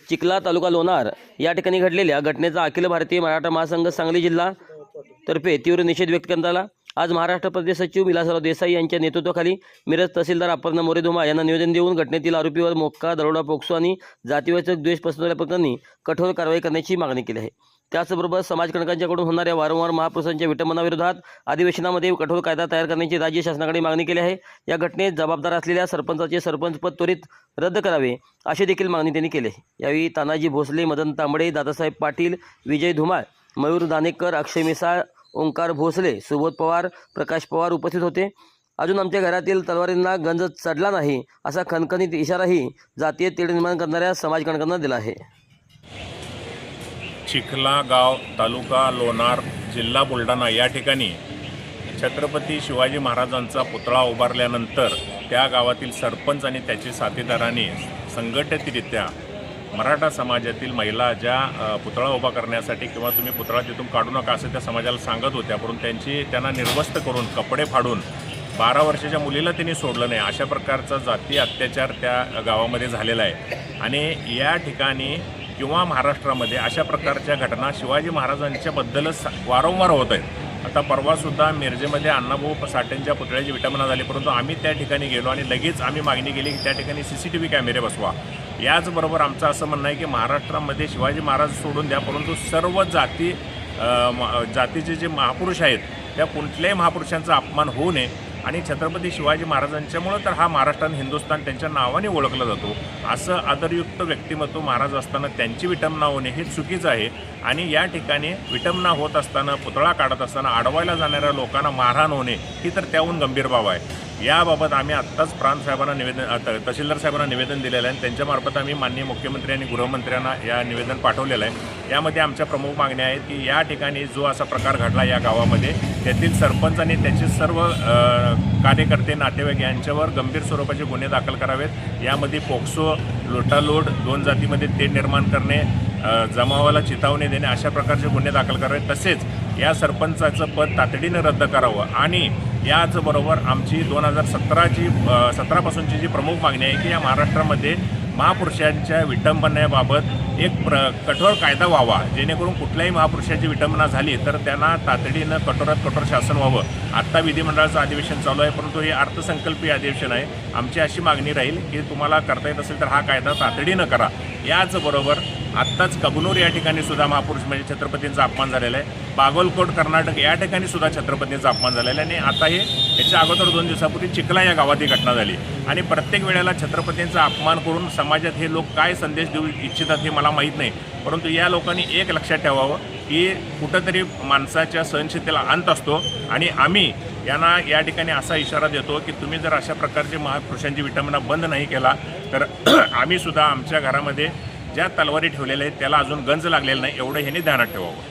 चिखला तालुका लोणार या ठिकाणी घडलेल्या घटनेचा अखिल भारतीय मराठा महासंघ सांगली जिल्हा तर्फे तीव्र निषेध व्यक्त करण्यात आला। आज महाराष्ट्र प्रदेश सचिव विलासराव देसाई यांच्या नेतृत्वाखाली मिरज तहसीलदार अपर्णा मोरे धुमाळ यांना निवेदन देऊन घटनेतील आरोपीवर मोक्का, दरोडा, पोक्सो आणि जातीवाचक द्वेष पसरवल्याप्रकरणी कठोर कारवाई करण्याची मागणी केली आहे। त्याचबरोबर समाजकंटकांच्याकडून होणाऱ्या वारंवार महापुरुषांच्या विटंबनाविरोधात अधिवेशनामध्ये कठोर कायदा तयार करण्याची राज्य शासनाकडे मागणी केली आहे। या घटनेत जबाबदार असलेल्या सरपंचाचे सरपंचपद त्वरित रद्द करावे अशी देखील मागणी त्यांनी केली आहे। यावेळी तानाजी भोसले, मदन तांबडे, दादासाहेब पाटील, विजय धुमाळ, मयूर दानेकर, अक्षय मिसाळ, ओंकार भोसले, सुबोध पवार, प्रकाश पवार उपस्थित होते। अजून आमच्या घरातील तलवारींना गंज चढला नाही असा खणखणीत इशाराही जातीय तेढ निर्माण करणाऱ्या समाजकंटकांना दिला आहे। चिखला गाव, तालुका लोणार, जिल्हा बुलढाणा या ठिकाणी छत्रपती शिवाजी महाराजांचा पुतळा उभारल्यानंतर त्या गावातील सरपंच आणि त्याच्या साथीदारांनी संघटितरित्या मराठा समाजातील महिला ज्या पुतळा उभा करण्यासाठी किंवा तुम्ही पुतळा तिथून काढू नका असं त्या समाजाला सांगत होत्या, परंतु त्यांना निर्वस्त करून कपडे फाडून 12 वर्षाच्या मुलीला त्यांनी सोडलं नाही अशा प्रकारचा जाती अत्याचार त्या गावामध्ये झालेला आहे। आणि या ठिकाणी किंवा महाराष्ट्रामध्ये अशा प्रकारच्या घटना शिवाजी महाराजांच्याबद्दलच वारंवार होत आहेत। आता परवासुद्धा मिरजेमध्ये अण्णाभाऊ साठेंच्या पुतळ्याची विटंबना झाली, परंतु आम्ही त्या ठिकाणी गेलो आणि लगेच आम्ही मागणी केली की त्या ठिकाणी CCTV कॅमेरे बसवा। याचबरोबर आमचं असं म्हणणं आहे की महाराष्ट्रामध्ये शिवाजी महाराज सोडून द्या, परंतु सर्व जातीचे जे महापुरुष आहेत त्या कुठल्याही महापुरुषांचा अपमान होऊ नये। आणि छत्रपती शिवाजी महाराजांच्यामुळं तर हा महाराष्ट्र आणि हिंदुस्थान त्यांच्या नावाने ओळखला जातो, असं आदरयुक्त व्यक्तिमत्व महाराज असताना त्यांची विटंबना होणे हे चुकीचं आहे। आणि या ठिकाणी विटंबना होत असताना, पुतळा काढत असताना अडवायला जाणाऱ्या लोकांना मारहाण होणे ही तर त्याहून गंभीर बाब आहे। याबाबत आम्ही आत्ताच प्रांत साहेबांना तहसीलदार साहेबांना निवेदन दिलेलं आहे आणि त्यांच्यामार्फत आम्ही माननीय मुख्यमंत्री आणि गृहमंत्र्यांना या निवेदन पाठवलेलं आहे। यामध्ये आमच्या प्रमुख मागण्या आहेत की या ठिकाणी जो असा प्रकार घडला या गावामध्ये तेथील सरपंच आणि त्याचे सर्व कार्यकर्ते, नातेवाईक यांच्यावर गंभीर स्वरूपाचे गुन्हे दाखल करावेत। यामध्ये पोक्सो, लुटालूट, 2 जातीमध्ये तेढ निर्माण करणे, जमावाला चितावणी देणे अशा प्रकारचे गुन्हे दाखल करावेत। तसेच या सरपंचाचं पद तातडीने रद्द करावं। आणि याचबरोबर आमची 2017 पासूनची जी प्रमुख मागणी आहे की या महाराष्ट्रामध्ये महापुरुषांच्या विटंबनेबाबत एक कठोर कायदा व्हावा, जेणेकरून कुठल्याही महापुरुषाची विटंबना झाली तर त्यांना तातडीनं कठोरात कठोर शासन व्हावं। आत्ता विधिमंडळाचं अधिवेशन चालू आहे, परंतु हे अर्थसंकल्पीय अधिवेशन आहे। आमची अशी मागणी राहील की तुम्हाला करता येत असेल तर हा कायदा तातडीनं करा। याचबरोबर आत्ताच कबनूर या ठिकाणी सुद्धा महापुरुष म्हणजे छत्रपतींचा अपमान झालेला आहे। बागलकोट, कर्नाटक या ठिकाणी सुद्धा छत्रपतींचा अपमान झालेला आहे। आणि आता हे याच्या अगोदर 2 दिवसापूर्वी चिखला या गावात ही घटना झाली। आणि प्रत्येक वेळेला छत्रपतींचा अपमान करून समाजात हे लोक काय संदेश देऊ इच्छितात हे मला माहीत नाही, परंतु या लोकांनी एक लक्षात ठेवावं की कुठंतरी माणसाच्या सहनशीलतेला अंत असतो। आणि आम्ही यांना या ठिकाणी असा इशारा देतो की तुम्ही जर अशा प्रकारचे महापुरुषांची विटंबना बंद नाही केला तर आम्ही सुद्धा आमच्या घरामध्ये ज्या तलवारी ठेवलेल्या आहेत त्याला अजून गंज लागलेला नाही, एवढं ह्यांनी ध्यानात ठेवावं।